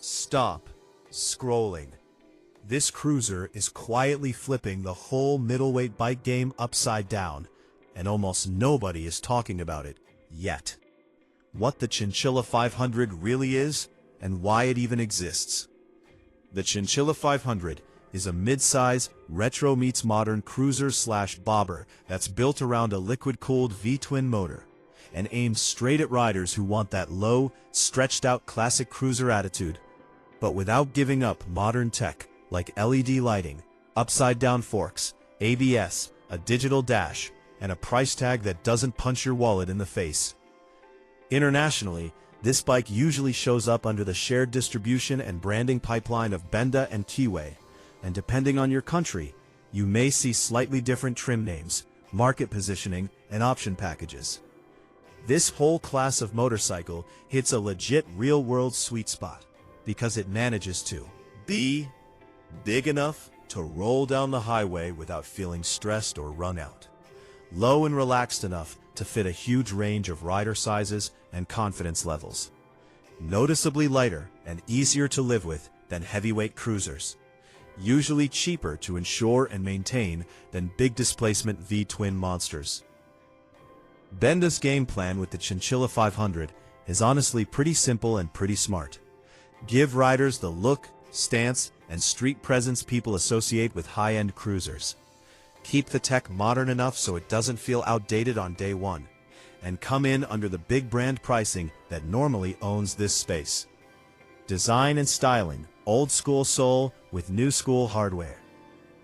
Stop scrolling. This cruiser is quietly flipping the whole middleweight bike game upside down, and almost nobody is talking about it yet. What the Chinchilla 500 really is, and why it even exists. The Chinchilla 500 is a mid-size, retro meets modern cruiser/bobber that's built around a liquid-cooled V-twin motor and aimed straight at riders who want that low, stretched-out classic cruiser attitude, but without giving up modern tech like LED lighting, upside-down forks, ABS, a digital dash, and a price tag that doesn't punch your wallet in the face. Internationally, this bike usually shows up under the shared distribution and branding pipeline of Benda and Kiwi, and depending on your country, you may see slightly different trim names, market positioning, and option packages. This whole class of motorcycle hits a legit real-world sweet spot because it manages to be big enough to roll down the highway without feeling stressed or run out, low and relaxed enough to fit a huge range of rider sizes and confidence levels, noticeably lighter and easier to live with than heavyweight cruisers, usually cheaper to insure and maintain than big displacement V-twin monsters. Benda's game plan with the Chinchilla 500 is honestly pretty simple and pretty smart. Give riders the look, stance, and street presence people associate with high-end cruisers. Keep the tech modern enough so it doesn't feel outdated on day one, and come in under the big brand pricing that normally owns this space. Design and styling, old school soul with new school hardware.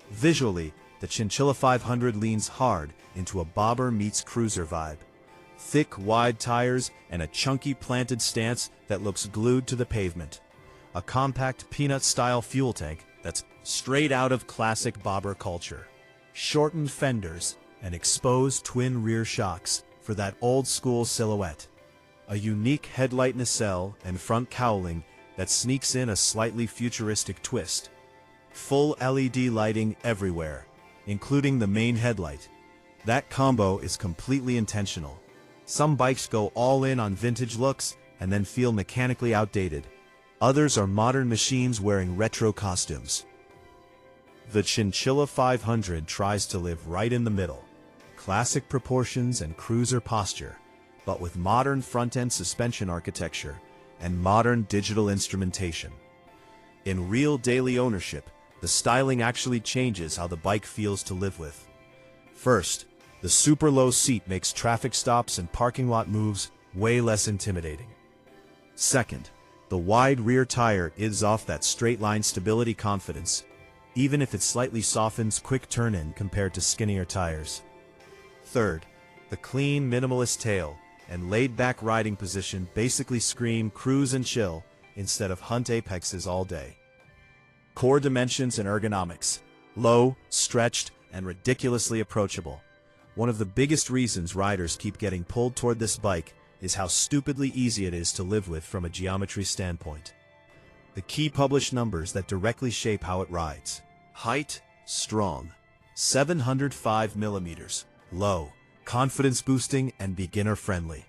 Visually, the Chinchilla 500 leans hard into a bobber meets cruiser vibe. Thick, wide tires and a chunky planted stance that looks glued to the pavement. A compact peanut-style fuel tank that's straight out of classic bobber culture. Shortened fenders and exposed twin rear shocks for that old-school silhouette. A unique headlight nacelle and front cowling that sneaks in a slightly futuristic twist. Full LED lighting everywhere, including the main headlight. That combo is completely intentional. Some bikes go all in on vintage looks and then feel mechanically outdated. Others are modern machines wearing retro costumes. The Chinchilla 500 tries to live right in the middle. Classic proportions and cruiser posture, but with modern front-end suspension architecture and modern digital instrumentation. In real daily ownership, the styling actually changes how the bike feels to live with. First, the super low seat makes traffic stops and parking lot moves way less intimidating. Second, the wide rear tire gives off that straight-line stability confidence, even if it slightly softens quick turn-in compared to skinnier tires. Third, the clean, minimalist tail and laid-back riding position basically scream cruise and chill instead of hunt apexes all day. Core dimensions and ergonomics: low, stretched, and ridiculously approachable. One of the biggest reasons riders keep getting pulled toward this bike is how stupidly easy it is to live with from a geometry standpoint. The key published numbers that directly shape how it rides. Height, strong, 705 millimeters. Low, confidence boosting and beginner friendly.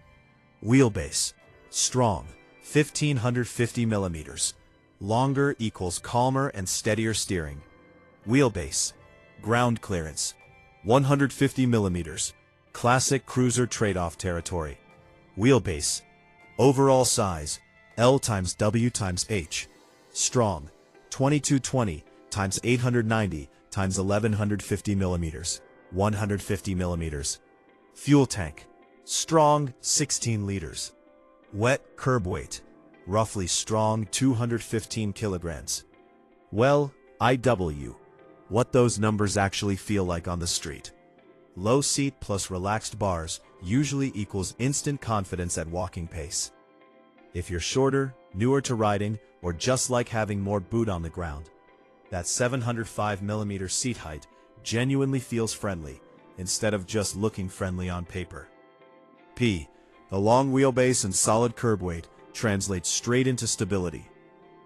Wheelbase, strong, 1550 millimeters. Longer equals calmer and steadier steering. Wheelbase, ground clearance, 150 millimeters. Classic cruiser trade-off territory. Wheelbase, overall size, L times W times H. Strong, 2220 times 890 times 1150 millimeters. 150 millimeters. Fuel tank, strong, 16 liters. Wet curb weight, roughly strong 215 kilograms. Well, IW, what those numbers actually feel like on the street. Low seat plus relaxed bars usually equals instant confidence at walking pace. If you're shorter, newer to riding, or just like having more boot on the ground, that 705 millimeter seat height genuinely feels friendly, instead of just looking friendly on paper. The long wheelbase and solid curb weight translates straight into stability.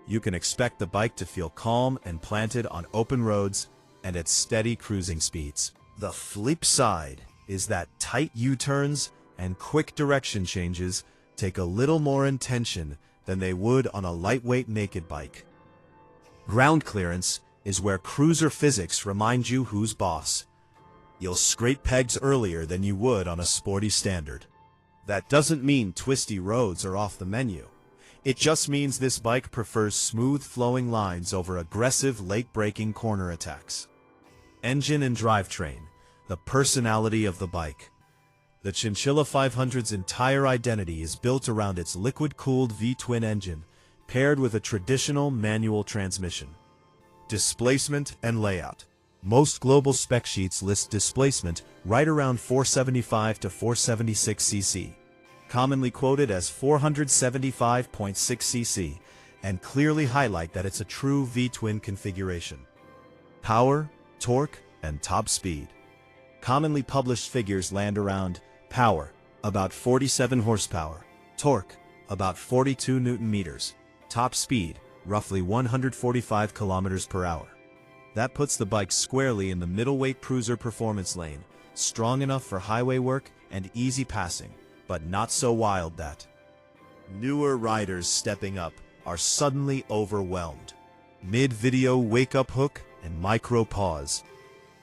You can expect the bike to feel calm and planted on open roads and at steady cruising speeds. The flip side is that tight U-turns and quick direction changes take a little more intention than they would on a lightweight naked bike. Ground clearance is where cruiser physics remind you who's boss. You'll scrape pegs earlier than you would on a sporty standard. That doesn't mean twisty roads are off the menu. It just means this bike prefers smooth flowing lines over aggressive lake-breaking corner attacks. Engine and drivetrain, the personality of the bike. The Chinchilla 500's entire identity is built around its liquid-cooled V-twin engine, paired with a traditional manual transmission. Displacement and layout. Most global spec sheets list displacement right around 475 to 476 cc, commonly quoted as 475.6 cc, and clearly highlight that it's a true V-twin configuration. Power, torque, and top speed. Commonly published figures land around power, about 47 horsepower, torque, about 42 Nm, top speed, roughly 145 km per hour. That puts the bike squarely in the middleweight cruiser performance lane, strong enough for highway work and easy passing, but not so wild that newer riders stepping up are suddenly overwhelmed. Mid-video wake-up hook and micro pause.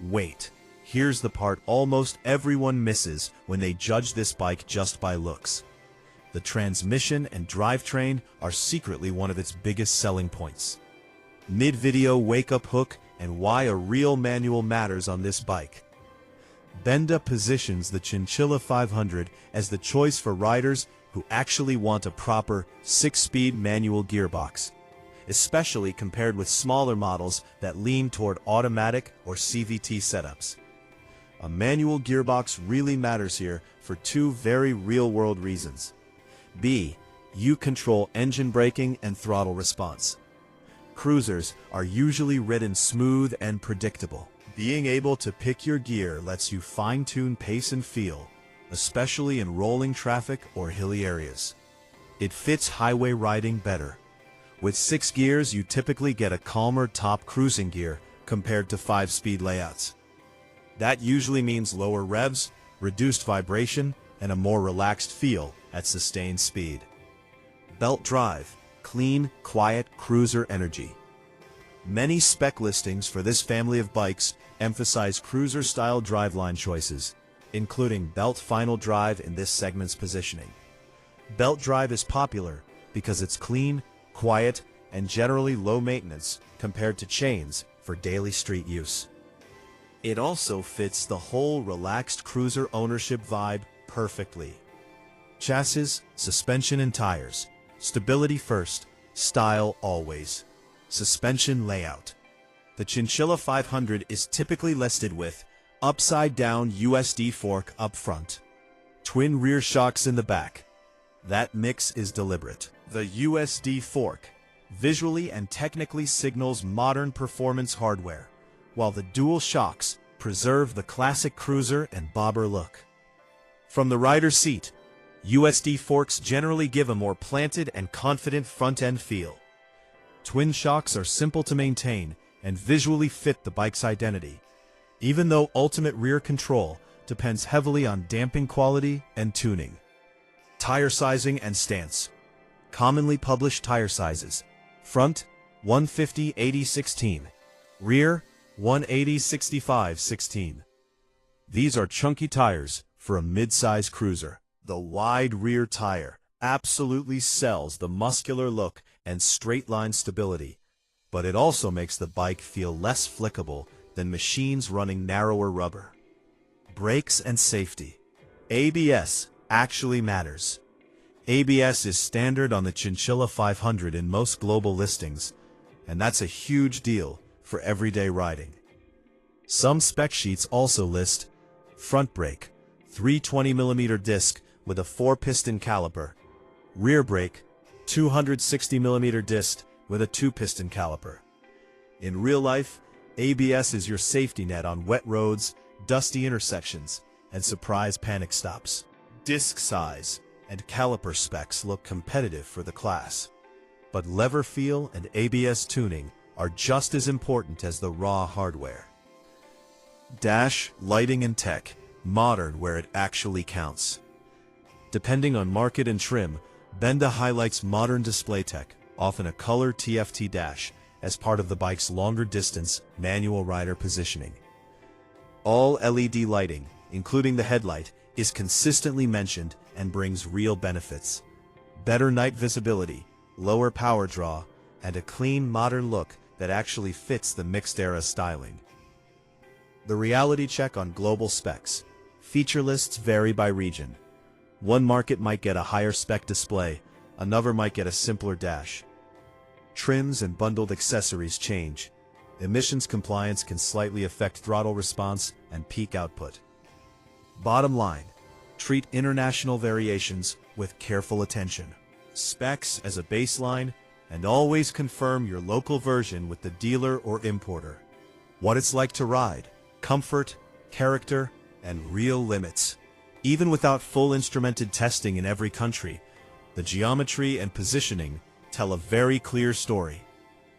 Wait. Here's the part almost everyone misses when they judge this bike just by looks. The transmission and drivetrain are secretly one of its biggest selling points. Mid-video wake-up hook and why a real manual matters on this bike. Benda positions the Chinchilla 500 as the choice for riders who actually want a proper 6-speed manual gearbox, especially compared with smaller models that lean toward automatic or CVT setups. A manual gearbox really matters here for two very real-world reasons. B. You control engine braking and throttle response. Cruisers are usually ridden smooth and predictable. Being able to pick your gear lets you fine-tune pace and feel, especially in rolling traffic or hilly areas. It fits highway riding better. With 6 gears, you typically get a calmer top cruising gear compared to 5-speed layouts. That usually means lower revs, reduced vibration, and a more relaxed feel at sustained speed. Belt drive, clean, quiet cruiser energy. Many spec listings for this family of bikes emphasize cruiser-style driveline choices, including belt final drive in this segment's positioning. Belt drive is popular because it's clean, quiet, and generally low maintenance compared to chains for daily street use. It also fits the whole relaxed cruiser ownership vibe perfectly. Chassis, suspension, and tires. Stability first, style always. Suspension layout. The Chinchilla 500 is typically listed with upside-down USD fork up front, twin rear shocks in the back. That mix is deliberate. The USD fork visually and technically signals modern performance hardware, while the dual shocks preserve the classic cruiser and bobber look. From the rider's seat, USD forks generally give a more planted and confident front-end feel. Twin shocks are simple to maintain and visually fit the bike's identity, even though ultimate rear control depends heavily on damping quality and tuning. Tire sizing and stance. Commonly published tire sizes. Front, 150/80/16. Rear, 180/65/16. These are chunky tires for a mid-size cruiser. The wide rear tire absolutely sells the muscular look and straight-line stability, but it also makes the bike feel less flickable than machines running narrower rubber. Brakes and safety. ABS actually matters. ABS is standard on the Chinchilla 500 in most global listings, and that's a huge deal for everyday riding. Some spec sheets also list front brake, 320mm disc with a 4-piston caliper, rear brake, 260mm disc with a 2-piston caliper. In real life, ABS is your safety net on wet roads, dusty intersections, and surprise panic stops. Disc size and caliper specs look competitive for the class, but lever feel and ABS tuning are just as important as the raw hardware. Dash, lighting, and tech, modern where it actually counts. Depending on market and trim, Benda highlights modern display tech, often a color TFT dash, as part of the bike's longer distance manual rider positioning. All LED lighting, including the headlight, is consistently mentioned and brings real benefits. Better night visibility, lower power draw, and a clean modern look that actually fits the mixed-era styling. The reality check on global specs. Feature lists vary by region. One market might get a higher spec display, another might get a simpler dash. Trims and bundled accessories change. Emissions compliance can slightly affect throttle response and peak output. Bottom line, treat international variations with careful attention. Specs as a baseline, and always confirm your local version with the dealer or importer. What it's like to ride, comfort, character, and real limits. Even without full instrumented testing in every country, the geometry and positioning tell a very clear story.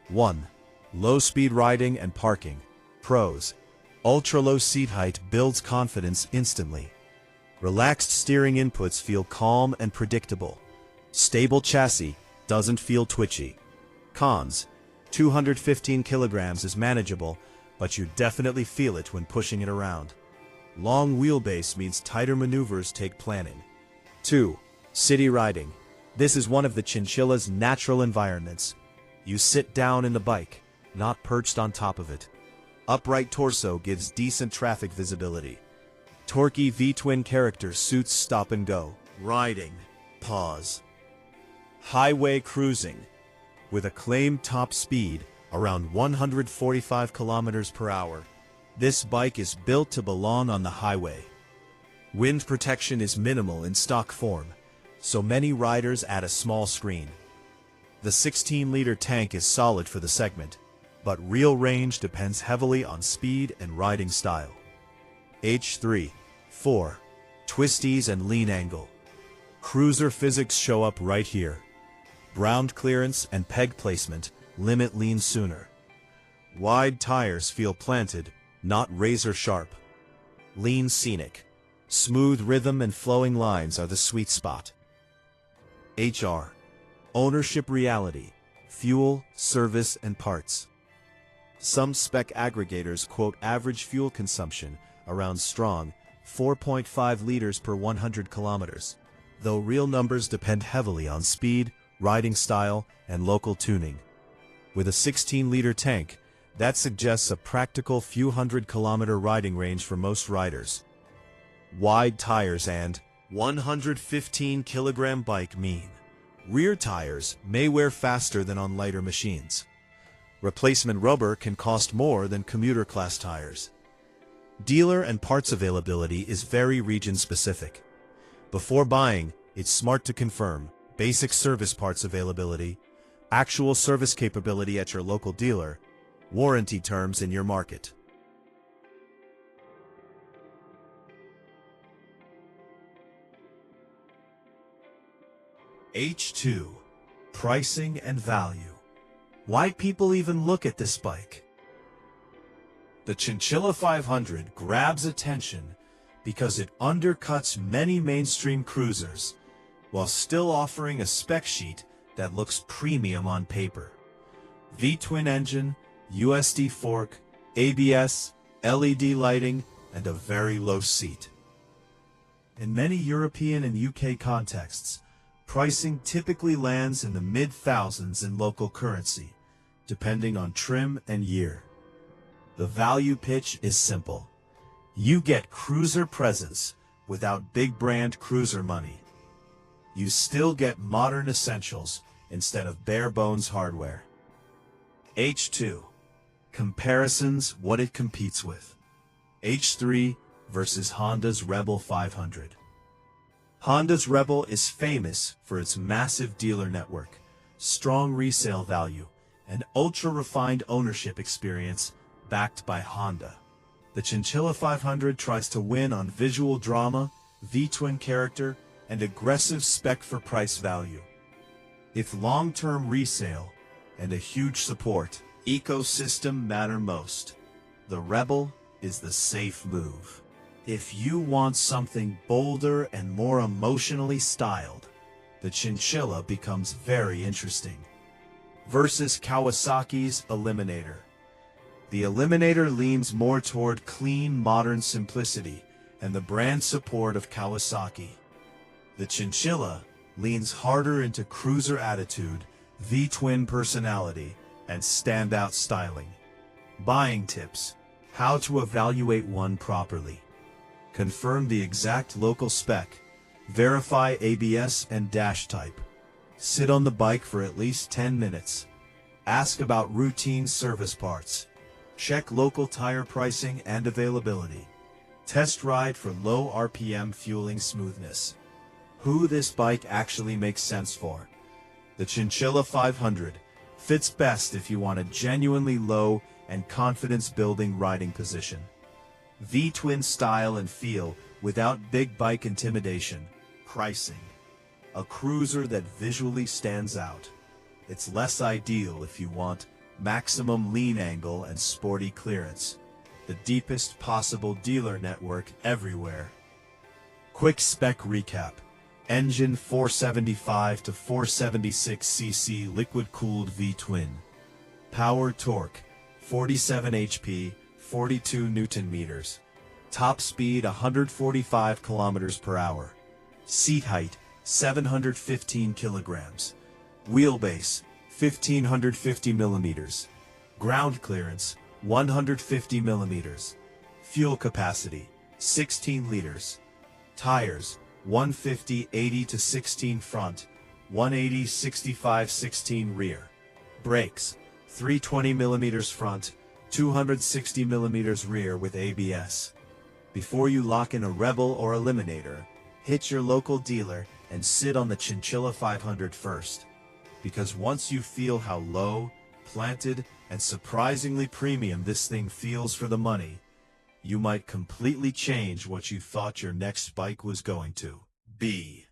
1. Low-speed riding and parking. Pros. Ultra-low seat height builds confidence instantly. Relaxed steering inputs feel calm and predictable. Stable chassis doesn't feel twitchy. Cons. 215 kilograms is manageable, but you definitely feel it when pushing it around. Long wheelbase means tighter maneuvers take planning. 2. City riding. This is one of the Chinchilla's natural environments. You sit down in the bike, not perched on top of it. Upright torso gives decent traffic visibility. Torquey V-twin character suits stop and go. Riding. Pause. Highway cruising. With a claimed top speed around 145 kilometers per hour, this bike is built to belong on the highway. Wind protection is minimal in stock form, so many riders add a small screen. The 16-liter tank is solid for the segment, but real range depends heavily on speed and riding style. H3, 4. Twisties and lean angle. Cruiser physics show up right here. Ground clearance and peg placement limit lean sooner. Wide tires feel planted, not razor sharp. Lean scenic. Smooth rhythm and flowing lines are the sweet spot. HR. Ownership reality. Fuel, service, and parts. Some spec aggregators quote average fuel consumption around strong 4.5 liters per 100 kilometers, though real numbers depend heavily on speed, riding style, and local tuning. With a 16-liter tank, that suggests a practical few hundred-kilometer riding range for most riders. Wide tires and 115-kilogram bike mean rear tires may wear faster than on lighter machines. Replacement rubber can cost more than commuter-class tires. Dealer and parts availability is very region-specific. Before buying, it's smart to confirm basic service parts availability, actual service capability at your local dealer, warranty terms in your market. H2. Pricing and value. Why people even look at this bike? The Chinchilla 500 grabs attention because it undercuts many mainstream cruisers, while still offering a spec sheet that looks premium on paper. V-twin engine, USD fork, ABS, LED lighting, and a very low seat. In many European and UK contexts, pricing typically lands in the mid-thousands in local currency, depending on trim and year. The value pitch is simple. You get cruiser presence without big brand cruiser money. You still get modern essentials instead of bare bones hardware. H2. Comparisons, what it competes with. H3 versus Honda's Rebel 500. Honda's Rebel is famous for its massive dealer network, strong resale value, and ultra-refined ownership experience backed by Honda. The Chinchilla 500 tries to win on visual drama, V-twin character, and aggressive spec for price value. If long-term resale and a huge support ecosystem matter most, the Rebel is the safe move. If you want something bolder and more emotionally styled, the Chinchilla becomes very interesting. Versus Kawasaki's Eliminator. The Eliminator leans more toward clean, modern simplicity and the brand support of Kawasaki. The Chinchilla leans harder into cruiser attitude, V-twin personality, and standout styling. Buying tips: how to evaluate one properly. Confirm the exact local spec. Verify ABS and dash type. Sit on the bike for at least 10 minutes. Ask about routine service parts. Check local tire pricing and availability. Test ride for low RPM fueling smoothness. Who this bike actually makes sense for. The Chinchilla 500 fits best if you want a genuinely low and confidence-building riding position. V-twin style and feel without big bike intimidation. Pricing: a cruiser that visually stands out. It's less ideal if you want maximum lean angle and sporty clearance. The deepest possible dealer network everywhere. Quick spec recap. Engine 475 to 476 cc liquid-cooled V-twin. Power torque 47 HP, 42 Newton meters. Top speed 145 kilometers per hour. Seat height 715 kilograms. Wheelbase 1550 millimeters. Ground clearance 150 millimeters. Fuel capacity 16 liters. Tires 150/80 to 16 front, 180/65/16 rear. Brakes 320 millimeters front, 260 millimeters rear with ABS. Before you lock in a Rebel or Eliminator, hit your local dealer and sit on the Chinchilla 500 first. Because once you feel how low, planted, and surprisingly premium this thing feels for the money, you might completely change what you thought your next bike was going to be.